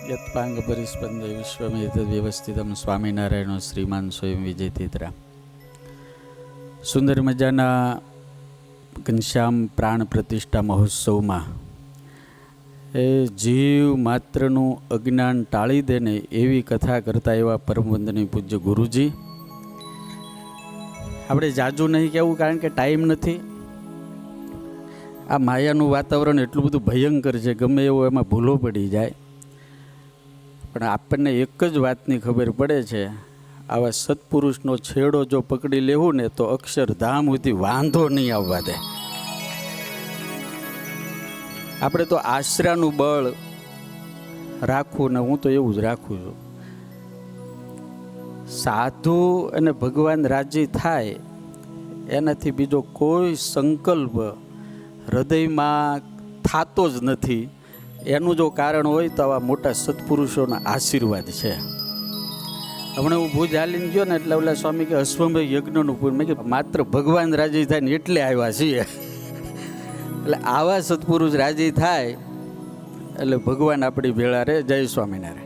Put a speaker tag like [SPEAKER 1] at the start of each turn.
[SPEAKER 1] યત્પાંગ પરિસ્પંદ વિશ્વમેત વ્યવસ્થિતમ સ્વામિનારાયણો શ્રીમાન સ્વયં વિજયતીતરા. સુંદર મજાના ઘનશ્યામ પ્રાણ પ્રતિષ્ઠા મહોત્સવમાં એ જીવ માત્રનું અજ્ઞાન ટાળી દે ને એવી કથા કરતા એવા પરમવંદનીય પૂજ્ય ગુરુજી. આપણે જાજુ નહીં કહેવું કારણ કે ટાઈમ નથી. આ માયાનું વાતાવરણ એટલું બધું ભયંકર છે, ગમે એવું એમાં ભૂલો પડી જાય. પણ આપણને એક જ વાતની ખબર પડે છે, આવા સત્પુરુષનો છેડો જો પકડી લેવું ને તો અક્ષરધામ સુધી વાંધો નહીં આવવા દે. આપણે તો આશરાનું બળ રાખવું ને હું તો એવું જ રાખું છું. સાધુ અને ભગવાન રાજી થાય એનાથી બીજો કોઈ સંકલ્પ હૃદયમાં થતો જ નથી. એનું જો કારણ હોય તો આવા મોટા સત્પુરુષોના આશીર્વાદ છે. હમણાં હું ભુજ હાલીને ગયો ને એટલે ઓલા સ્વામી કે અશ્વમેઘ યજ્ઞનું પૂર્ણ. મેં કીધું માત્ર ભગવાન રાજી થાય ને એટલે આવ્યા છીએ. એટલે આવા સત્પુરુષ રાજી થાય એટલે ભગવાન આપણી ભેળા રહે. જય સ્વામિનારાયણ.